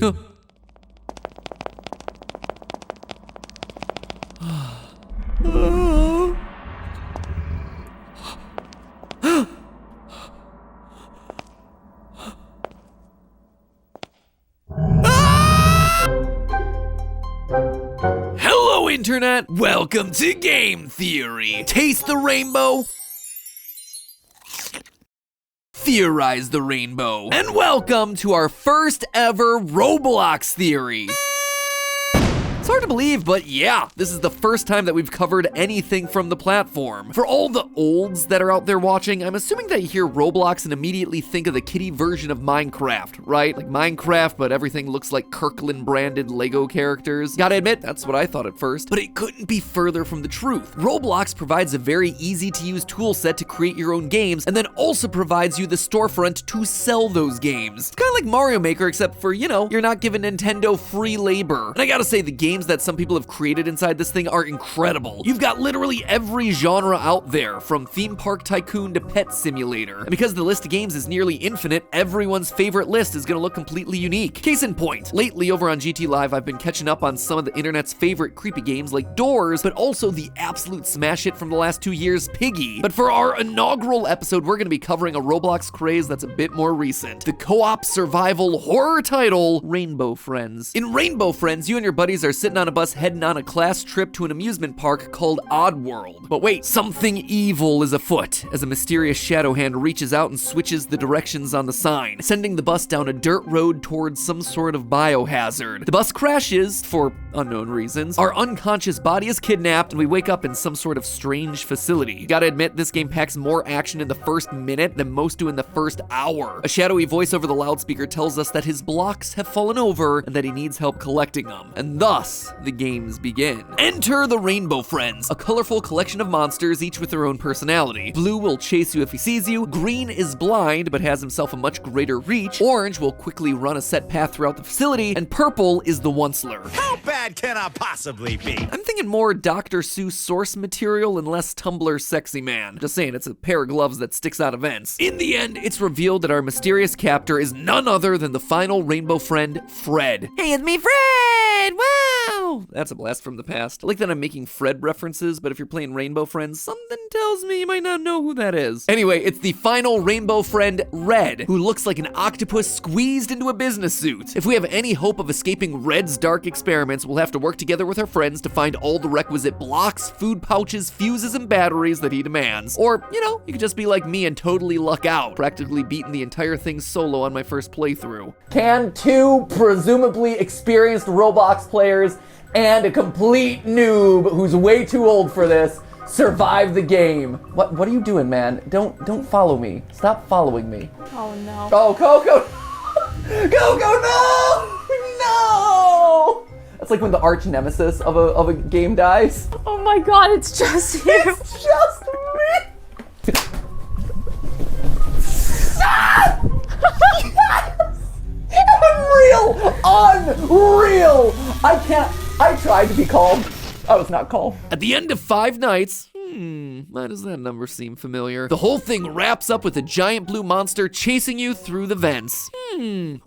Hello, Internet! Welcome to Game Theory. Taste the rainbow. Theorize the rainbow. And welcome to our first ever Roblox theory. It's hard to believe, but yeah, this is the first time that we've covered anything from the platform. For all the olds that are out there watching, I'm assuming that you hear Roblox and immediately think of the kiddie version of Minecraft, right? Like Minecraft, but everything looks like Kirkland-branded Lego characters. Gotta admit, that's what I thought at first, but it couldn't be further from the truth. Roblox provides a very easy-to-use tool set to create your own games, and then also provides you the storefront to sell those games. It's kind of like Mario Maker, except for, you know, you're not giving Nintendo free labor. And I gotta say, the games that some people have created inside this thing are incredible. You've got literally every genre out there, from theme park tycoon to pet simulator. And because the list of games is nearly infinite, everyone's favorite list is gonna look completely unique. Case in point, lately over on GT Live, I've been catching up on some of the internet's favorite creepy games like Doors, but also the absolute smash hit from the last 2 years, Piggy. But for our inaugural episode, we're gonna be covering a Roblox craze that's a bit more recent. The co-op survival horror title, Rainbow Friends. In Rainbow Friends, you and your buddies are sitting on a bus heading on a class trip to an amusement park called Oddworld. But wait, something evil is afoot as a mysterious shadow hand reaches out and switches the directions on the sign, sending the bus down a dirt road towards some sort of biohazard. The bus crashes for unknown reasons. Our unconscious body is kidnapped and we wake up in some sort of strange facility. Gotta admit, this game packs more action in the first minute than most do in the first hour. A shadowy voice over the loudspeaker tells us that his blocks have fallen over and that he needs help collecting them. And thus, the games begin. Enter the Rainbow Friends, a colorful collection of monsters, each with their own personality. Blue will chase you if he sees you, green is blind but has himself a much greater reach, orange will quickly run a set path throughout the facility, and purple is the onceler. How bad can I possibly be? I'm thinking more Dr. Seuss source material and less Tumblr sexy man. Just saying, it's a pair of gloves that sticks out of vents. In the end, it's revealed that our mysterious captor is none other than the final Rainbow Friend, Fred. Hey, it's me, Fred! Wow! That's a blast from the past. I like that I'm making Fred references, but if you're playing Rainbow Friends, something tells me you might not know who that is. Anyway, it's the final Rainbow Friend, Red, who looks like an octopus squeezed into a business suit. If we have any hope of escaping Red's dark experiments, we'll have to work together with our friends to find all the requisite blocks, food pouches, fuses, and batteries that he demands. Or, you know, you could just be like me and totally luck out, practically beating the entire thing solo on my first playthrough. Can two presumably experienced Roblox players and a complete noob who's way too old for this survive the game? What are you doing, man? Don't follow me. Stop following me. Oh no. Oh, Coco! Coco, no! No! That's like when the arch nemesis of a game dies. Oh my god, it's just you. It's just me! Ah! Yes! Unreal! I tried to be calm. I was not calm. At the end of 5 nights, why does that number seem familiar? The whole thing wraps up with a giant blue monster chasing you through the vents.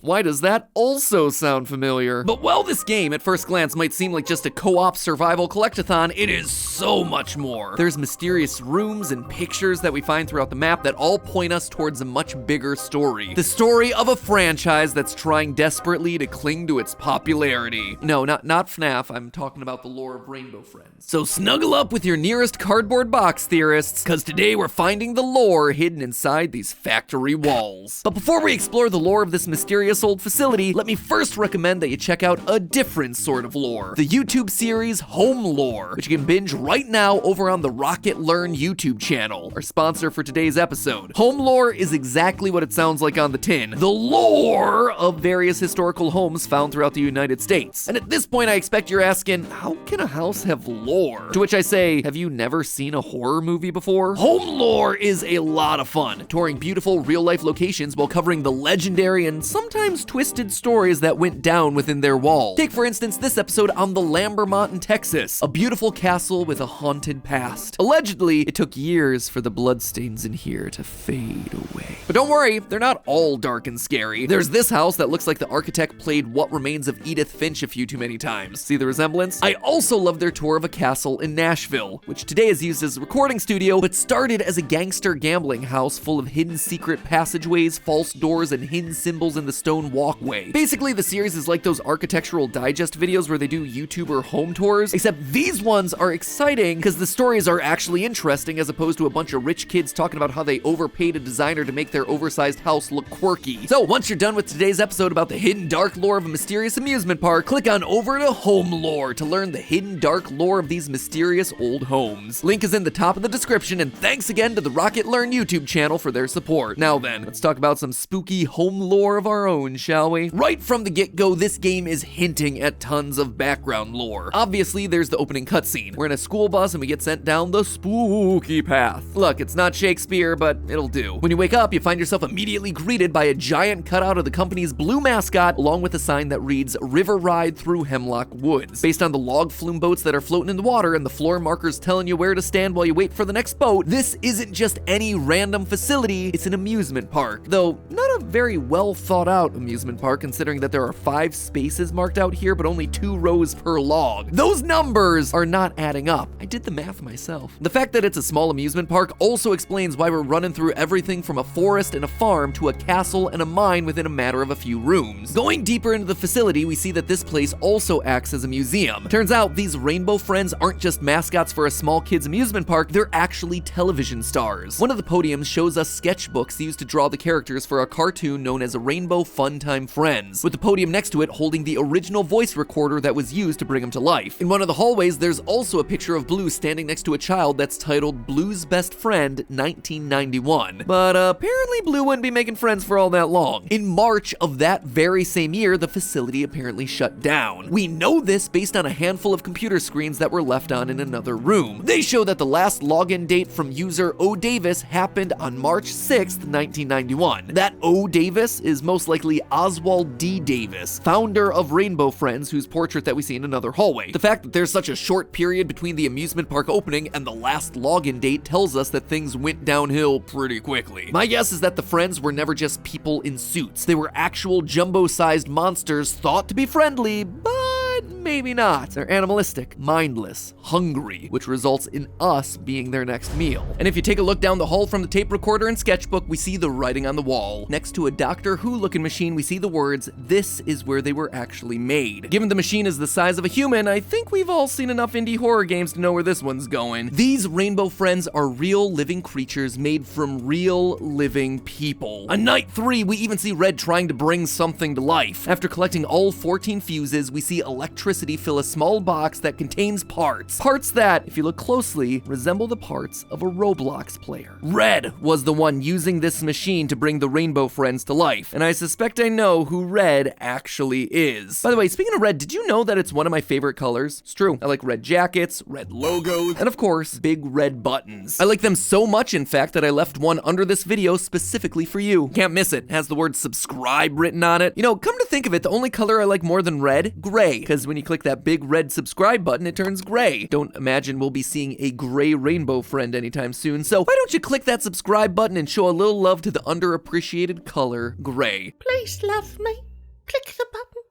Why does that also sound familiar? But while this game at first glance might seem like just a co-op survival collectathon, it is so much more. There's mysterious rooms and pictures that we find throughout the map that all point us towards a much bigger story. The story of a franchise that's trying desperately to cling to its popularity. No, not FNAF, I'm talking about the lore of Rainbow Friends. So snuggle up with your nearest cardboard box, theorists, because today we're finding the lore hidden inside these factory walls. But before we explore the lore of this mysterious old facility, let me first recommend that you check out a different sort of lore, the YouTube series Home Lore, which you can binge right now over on the Rocket Learn YouTube channel, our sponsor for today's episode. Home Lore is exactly what it sounds like on the tin, the lore of various historical homes found throughout the United States. And at this point, I expect you're asking, how can a house have lore? To which I say, have you never seen a horror horror movie before? Home lore is a lot of fun, touring beautiful real-life locations while covering the legendary and sometimes twisted stories that went down within their walls. Take, for instance, this episode on the Lambermont in Texas, a beautiful castle with a haunted past. Allegedly, it took years for the bloodstains in here to fade away. But don't worry, they're not all dark and scary. There's this house that looks like the architect played What Remains of Edith Finch a few too many times. See the resemblance? I also love their tour of a castle in Nashville, which today is used as a recording studio, but started as a gangster gambling house full of hidden secret passageways, false doors, and hidden symbols in the stone walkway. Basically, the series is like those architectural digest videos where they do YouTuber home tours, except these ones are exciting because the stories are actually interesting as opposed to a bunch of rich kids talking about how they overpaid a designer to make their oversized house look quirky. So once you're done with today's episode about the hidden dark lore of a mysterious amusement park, click on over to Home Lore to learn the hidden dark lore of these mysterious old homes. Link is in the top of the description, and thanks again to the Rocket Learn YouTube channel for their support. Now then, let's talk about some spooky home lore of our own, shall we? Right from the get-go, this game is hinting at tons of background lore. Obviously, there's the opening cutscene. We're in a school bus and we get sent down the spooky path. Look, it's not Shakespeare, but it'll do. When you wake up, you find yourself immediately greeted by a giant cutout of the company's blue mascot, along with a sign that reads River Ride Through Hemlock Woods. Based on the log flume boats that are floating in the water and the floor markers telling you where to stand while you wait for the next boat, this isn't just any random facility, it's an amusement park. Though, not a very well thought out amusement park considering that there are 5 spaces marked out here but only 2 rows per log. Those numbers are not adding up. I did the math myself. The fact that it's a small amusement park also explains why we're running through everything from a forest and a farm to a castle and a mine within a matter of a few rooms. Going deeper into the facility, we see that this place also acts as a museum. Turns out these rainbow friends aren't just mascots for a small kid's amusement park, they're actually television stars. One of the podiums shows us sketchbooks used to draw the characters for a cartoon known as Rainbow Funtime Friends, with the podium next to it holding the original voice recorder that was used to bring them to life. In one of the hallways, there's also a picture of Blue standing next to a child that's titled Blue's Best Friend 1991. But apparently Blue wouldn't be making friends for all that long. In March of that very same year, the facility apparently shut down. We know this based on a handful of computer screens that were left on in another room. They show that the last login date from user O Davis happened on March 6th, 1991. That O Davis is most likely Oswald D. Davis, founder of Rainbow Friends, whose portrait that we see in another hallway. The fact that there's such a short period between the amusement park opening and the last login date tells us that things went downhill pretty quickly. My guess is that the friends were never just people in suits. They were actual jumbo-sized monsters thought to be friendly, but maybe not. They're animalistic, mindless, hungry, which results in us being their next meal. And if you take a look down the hall from the tape recorder and sketchbook, we see the writing on the wall. Next to a Doctor Who looking machine, we see the words, "This is where they were actually made." Given the machine is the size of a human, I think we've all seen enough indie horror games to know where this one's going. These rainbow friends are real living creatures made from real living people. On night 3, we even see Red trying to bring something to life. After collecting all 14 fuses, we see electricity fill a small box that contains parts. Parts that, if you look closely, resemble the parts of a Roblox player. Red was the one using this machine to bring the rainbow friends to life, and I suspect I know who Red actually is. By the way, speaking of red, did you know that it's one of my favorite colors? It's true. I like red jackets, red logos, and of course, big red buttons. I like them so much, in fact, that I left one under this video specifically for you. Can't miss it. It has the word subscribe written on it. You know, come to think of it, the only color I like more than red, gray, because when you click that big red subscribe button, it turns gray. Don't imagine we'll be seeing a gray rainbow friend anytime soon, so why don't you click that subscribe button and show a little love to the underappreciated color gray. Please love me. Click the button.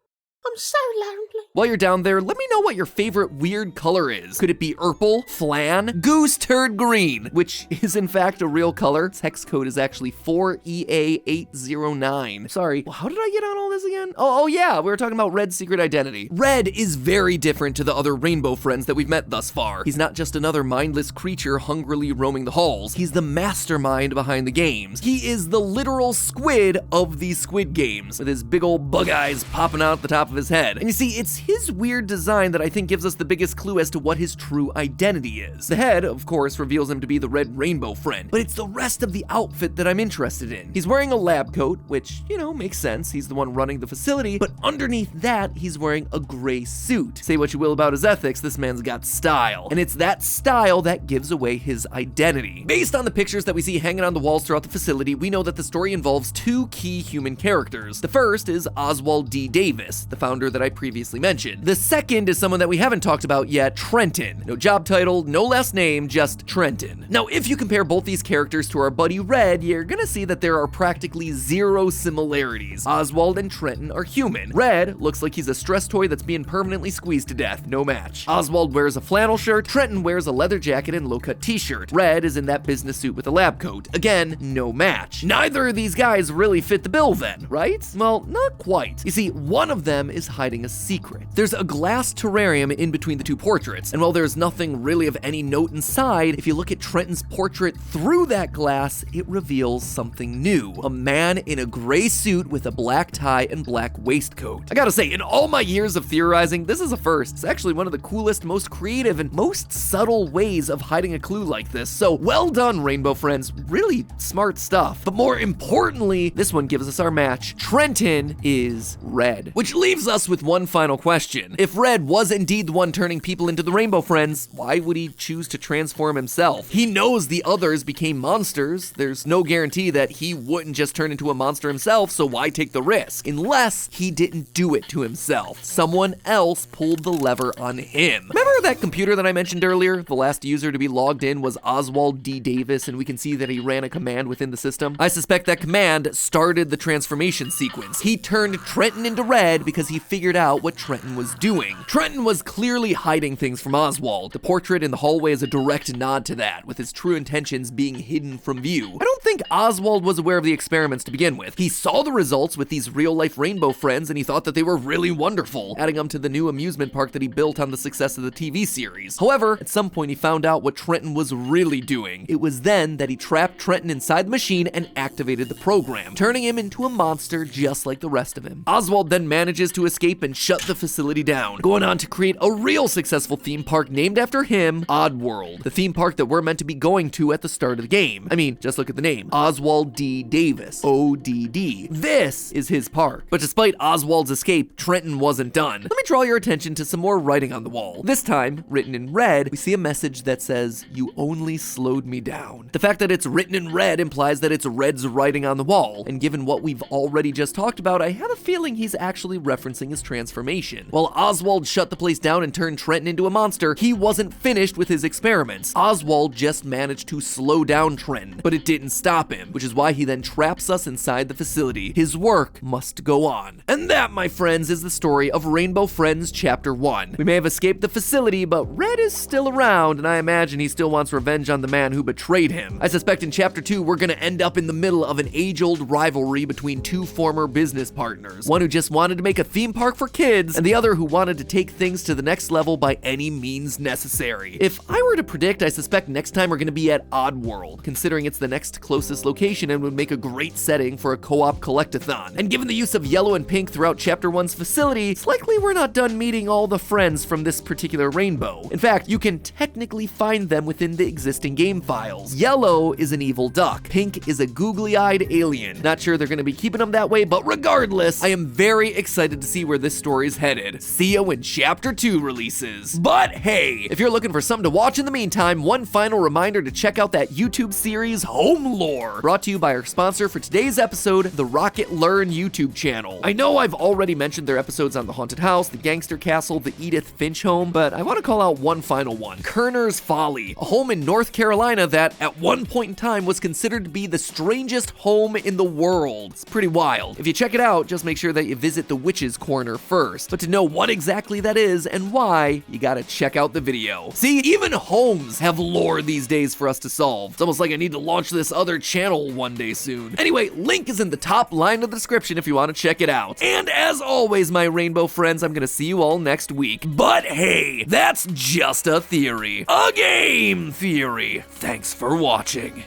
I'm so lonely. While you're down there, let me know what your favorite weird color is. Could it be Urple, Flan, Goose Turd Green, which is in fact a real color. Its hex code is actually 4EA809. Sorry, well, how did I get on all this again? Oh yeah, we were talking about Red's secret identity. Red is very different to the other rainbow friends that we've met thus far. He's not just another mindless creature hungrily roaming the halls. He's the mastermind behind the games. He is the literal squid of these Squid Games, with his big old bug eyes popping out the top of his his head. And you see, it's his weird design that I think gives us the biggest clue as to what his true identity is. The head, of course, reveals him to be the red rainbow friend, but it's the rest of the outfit that I'm interested in. He's wearing a lab coat, which, you know, makes sense. He's the one running the facility, but underneath that, he's wearing a gray suit. Say what you will about his ethics, this man's got style. And it's that style that gives away his identity. Based on the pictures that we see hanging on the walls throughout the facility, we know that the story involves two key human characters. The first is Oswald D. Davis, the founder that I previously mentioned. The second is someone that we haven't talked about yet, Trenton. No job title, no last name, just Trenton. Now, if you compare both these characters to our buddy Red, you're gonna see that there are practically zero similarities. Oswald and Trenton are human. Red looks like he's a stress toy that's being permanently squeezed to death, no match. Oswald wears a flannel shirt, Trenton wears a leather jacket and low-cut t-shirt. Red is in that business suit with a lab coat. Again, no match. Neither of these guys really fit the bill then, right? Well, not quite. You see, one of them is hiding a secret. There's a glass terrarium in between the two portraits, and while there's nothing really of any note inside, if you look at Trenton's portrait through that glass, it reveals something new. A man in a gray suit with a black tie and black waistcoat. I gotta say, in all my years of theorizing, this is a first. It's actually one of the coolest, most creative, and most subtle ways of hiding a clue like this. So well done, Rainbow Friends. Really smart stuff. But more importantly, this one gives us our match. Trenton is Red. Which leaves us with one final question. If Red was indeed the one turning people into the Rainbow Friends, why would he choose to transform himself? He knows the others became monsters. There's no guarantee that he wouldn't just turn into a monster himself, so why take the risk? Unless he didn't do it to himself. Someone else pulled the lever on him. Remember that computer that I mentioned earlier? The last user to be logged in was Oswald D. Davis, and we can see that he ran a command within the system. I suspect that command started the transformation sequence. He turned Trenton into Red because he figured out what Trenton was doing. Trenton was clearly hiding things from Oswald. The portrait in the hallway is a direct nod to that, with his true intentions being hidden from view. I don't think Oswald was aware of the experiments to begin with. He saw the results with these real-life Rainbow Friends, and he thought that they were really wonderful, adding them to the new amusement park that he built on the success of the TV series. However, at some point he found out what Trenton was really doing. It was then that he trapped Trenton inside the machine and activated the program, turning him into a monster just like the rest of him. Oswald then manages to escape and shut the facility down, going on to create a real successful theme park named after him, Oddworld, the theme park that we're meant to be going to at the start of the game. I mean, just look at the name, Oswald D. Davis, ODD. This is his park. But despite Oswald's escape, Trenton wasn't done. Let me draw your attention to some more writing on the wall. This time, written in red, we see a message that says, "You only slowed me down." The fact that it's written in red implies that it's Red's writing on the wall, and given what we've already just talked about, I have a feeling he's actually referencing his transformation. While Oswald shut the place down and turned Trenton into a monster, he wasn't finished with his experiments. Oswald just managed to slow down Trenton, but it didn't stop him, which is why he then traps us inside the facility. His work must go on. And that, my friends, is the story of Rainbow Friends Chapter 1. We may have escaped the facility, but Red is still around, and I imagine he still wants revenge on the man who betrayed him. I suspect in Chapter 2, we're gonna end up in the middle of an age-old rivalry between two former business partners. One who just wanted to make a theme park for kids, and the other who wanted to take things to the next level by any means necessary. If I were to predict, I suspect next time we're gonna be at Oddworld, considering it's the next closest location and would make a great setting for a co-op collectathon. And given the use of yellow and pink throughout Chapter 1's facility, it's likely we're not done meeting all the friends from this particular rainbow. In fact, you can technically find them within the existing game files. Yellow is an evil duck. Pink is a googly-eyed alien. Not sure they're gonna be keeping them that way, but regardless, I am very excited to see where this story's headed. See ya when Chapter 2 releases. But hey, if you're looking for something to watch in the meantime, one final reminder to check out that YouTube series Home Lore, brought to you by our sponsor for today's episode, the Rocket Learn YouTube channel. I know I've already mentioned their episodes on the Haunted House, the Gangster Castle, the Edith Finch home, but I want to call out one final one, Kerner's Folly, a home in North Carolina that at one point in time was considered to be the strangest home in the world. It's pretty wild. If you check it out, just make sure that you visit the Witch's Corner first. But to know what exactly that is and why, you gotta check out the video. See, even homes have lore these days for us to solve. It's almost like I need to launch this other channel one day soon. Anyway, link is in the top line of the description if you want to check it out. And as always, my rainbow friends, I'm gonna see you all next week. But hey, that's just a theory. A game theory. Thanks for watching.